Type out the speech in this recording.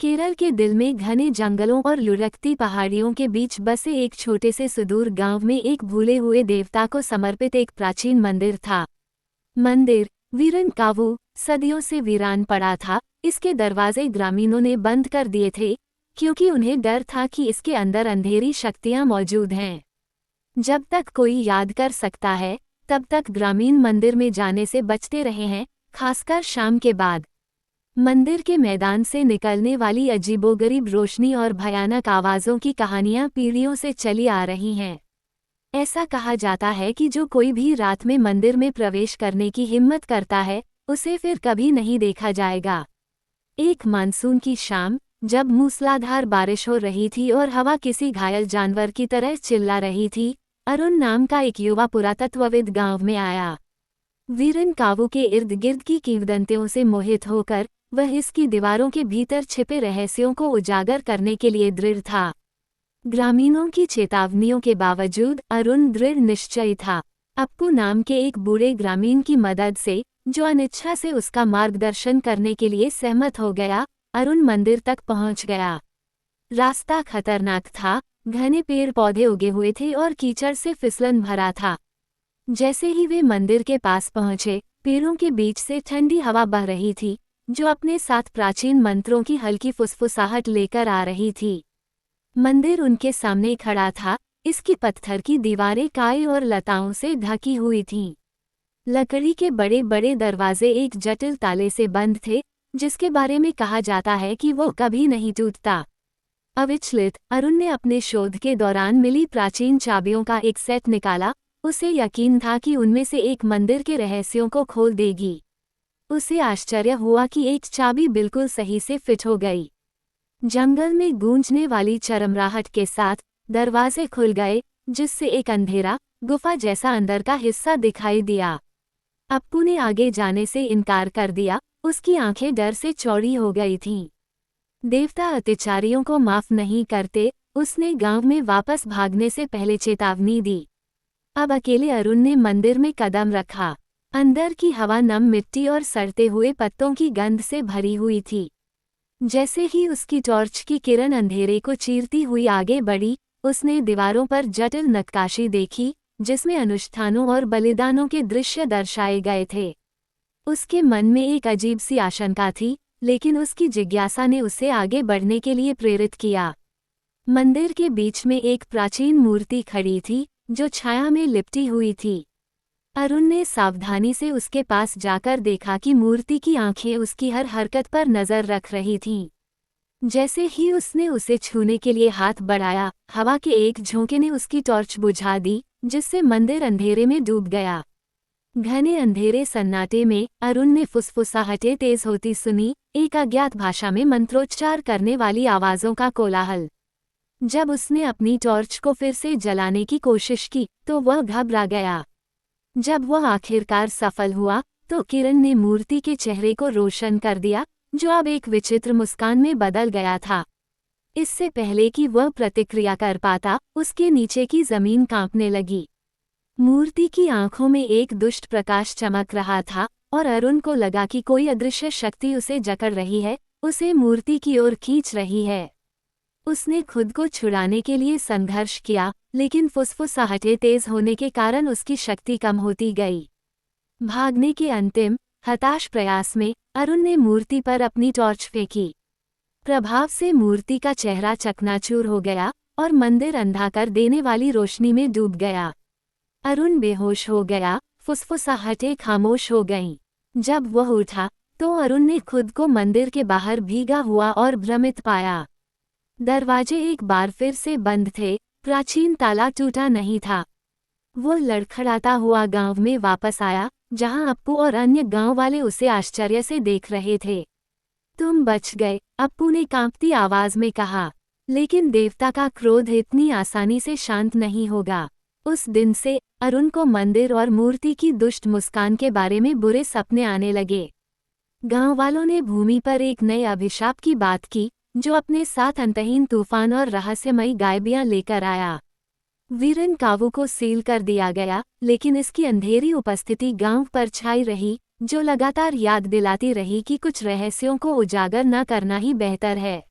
केरल के दिल में घने जंगलों और लुढ़कती पहाड़ियों के बीच बसे एक छोटे से सुदूर गांव में एक भूले हुए देवता को समर्पित एक प्राचीन मंदिर था। मंदिर वीरनकावु सदियों से वीरान पड़ा था। इसके दरवाजे ग्रामीणों ने बंद कर दिए थे क्योंकि उन्हें डर था कि इसके अंदर अंधेरी शक्तियां मौजूद हैं। जब तक कोई याद कर सकता है तब तक ग्रामीण मंदिर में जाने से बचते रहे हैं, खासकर शाम के बाद। मंदिर के मैदान से निकलने वाली अजीबोगरीब रोशनी और भयानक आवाज़ों की कहानियां पीढ़ियों से चली आ रही हैं। ऐसा कहा जाता है कि जो कोई भी रात में मंदिर में प्रवेश करने की हिम्मत करता है उसे फिर कभी नहीं देखा जाएगा। एक मानसून की शाम, जब मूसलाधार बारिश हो रही थी और हवा किसी घायल जानवर की तरह चिल्ला रही थी, अरुण नाम का एक युवा पुरातत्वविद गांव में आया। वीरनकावु के इर्द गिर्द की किंवदंतियों से मोहित होकर वह इसकी दीवारों के भीतर छिपे रहस्यों को उजागर करने के लिए दृढ़ था। ग्रामीणों की चेतावनियों के बावजूद अरुण दृढ़ निश्चयी था। अप्पू नाम के एक बूढ़े ग्रामीण की मदद से, जो अनिच्छा से उसका मार्गदर्शन करने के लिए सहमत हो गया, अरुण मंदिर तक पहुंच गया। रास्ता खतरनाक था, घने पेड़ पौधे उगे हुए थे और कीचड़ से फिसलन भरा था। जैसे ही वे मंदिर के पास पहुंचे, पेड़ों के बीच से ठंडी हवा बह रही थी, जो अपने साथ प्राचीन मंत्रों की हल्की फुसफुसाहट लेकर आ रही थी। मंदिर उनके सामने खड़ा था। इसकी पत्थर की दीवारें काई और लताओं से ढकी हुई थीं। लकड़ी के बड़े बड़े दरवाजे एक जटिल ताले से बंद थे, जिसके बारे में कहा जाता है कि वो कभी नहीं टूटता। अविचलित, अरुण ने अपने शोध के दौरान मिली प्राचीन चाबियों का एक सेट निकाला। उसे यकीन था कि उनमें से एक मंदिर के रहस्यों को खोल देगी। उसे आश्चर्य हुआ कि एक चाबी बिल्कुल सही से फिट हो गई। जंगल में गूंजने वाली चरमराहट के साथ दरवाजे खुल गए, जिससे एक अंधेरा गुफा जैसा अंदर का हिस्सा दिखाई दिया। अप्पू ने आगे जाने से इनकार कर दिया। उसकी आंखें डर से चौड़ी हो गई थीं। देवता अत्याचारियों को माफ नहीं करते, उसने गांव में वापस भागने से पहले चेतावनी दी। अब अकेले अरुण ने मंदिर में कदम रखा। अंदर की हवा नम मिट्टी और सड़ते हुए पत्तों की गंध से भरी हुई थी। जैसे ही उसकी टॉर्च की किरण अंधेरे को चीरती हुई आगे बढ़ी, उसने दीवारों पर जटिल नक्काशी देखी, जिसमें अनुष्ठानों और बलिदानों के दृश्य दर्शाए गए थे। उसके मन में एक अजीब सी आशंका थी, लेकिन उसकी जिज्ञासा ने उसे आगे बढ़ने के लिए प्रेरित किया। मंदिर के बीच में एक प्राचीन मूर्ति खड़ी थी, जो छाया में लिपटी हुई थी। अरुण ने सावधानी से उसके पास जाकर देखा कि मूर्ति की आंखें उसकी हर हरकत पर नजर रख रही थीं। जैसे ही उसने उसे छूने के लिए हाथ बढ़ाया, हवा के एक झोंके ने उसकी टॉर्च बुझा दी, जिससे मंदिर अंधेरे में डूब गया। घने अंधेरे सन्नाटे में अरुण ने फुसफुसाहटें तेज होती सुनी, एक अज्ञात भाषा में मंत्रोच्चार करने वाली आवाज़ों का कोलाहल। जब उसने अपनी टॉर्च को फिर से जलाने की कोशिश की, तो वह घबरा गया। जब वह आखिरकार सफल हुआ, तो किरण ने मूर्ति के चेहरे को रोशन कर दिया, जो अब एक विचित्र मुस्कान में बदल गया था। इससे पहले कि वह प्रतिक्रिया कर पाता, उसके नीचे की जमीन कांपने लगी। मूर्ति की आंखों में एक दुष्ट प्रकाश चमक रहा था और अरुण को लगा कि कोई अदृश्य शक्ति उसे जकड़ रही है, उसे मूर्ति की ओर खींच रही है। उसने खुद को छुड़ाने के लिए संघर्ष किया, लेकिन फुसफुसाहटें तेज होने के कारण उसकी शक्ति कम होती गई। भागने के अंतिम, हताश प्रयास में अरुण ने मूर्ति पर अपनी टॉर्च फेंकी। प्रभाव से मूर्ति का चेहरा चकनाचूर हो गया और मंदिर अंधा कर देने वाली रोशनी में डूब गया। अरुण बेहोश हो गया, फुसफुसाहटें खामोश हो गईं। जब वह उठा, तो अरुण ने खुद को मंदिर के बाहर भीगा हुआ और भ्रमित पाया। दरवाजे एक बार फिर से बंद थे, प्राचीन ताला टूटा नहीं था। वो लड़खड़ाता हुआ गांव में वापस आया, जहां अप्पू और अन्य गांव वाले उसे आश्चर्य से देख रहे थे। तुम बच गए, अप्पू ने कांपती आवाज में कहा। लेकिन देवता का क्रोध इतनी आसानी से शांत नहीं होगा। उस दिन से अरुण को मंदिर और मूर्ति की दुष्ट मुस्कान के बारे में बुरे सपने आने लगे। गांव वालों ने भूमि पर एक नए अभिशाप की बात की, जो अपने साथ अंतहीन तूफान और रहस्यमयी गायबियां लेकर आया। वीरनकावु को सील कर दिया गया, लेकिन इसकी अंधेरी उपस्थिति गांव पर छाई रही, जो लगातार याद दिलाती रही कि कुछ रहस्यों को उजागर न करना ही बेहतर है।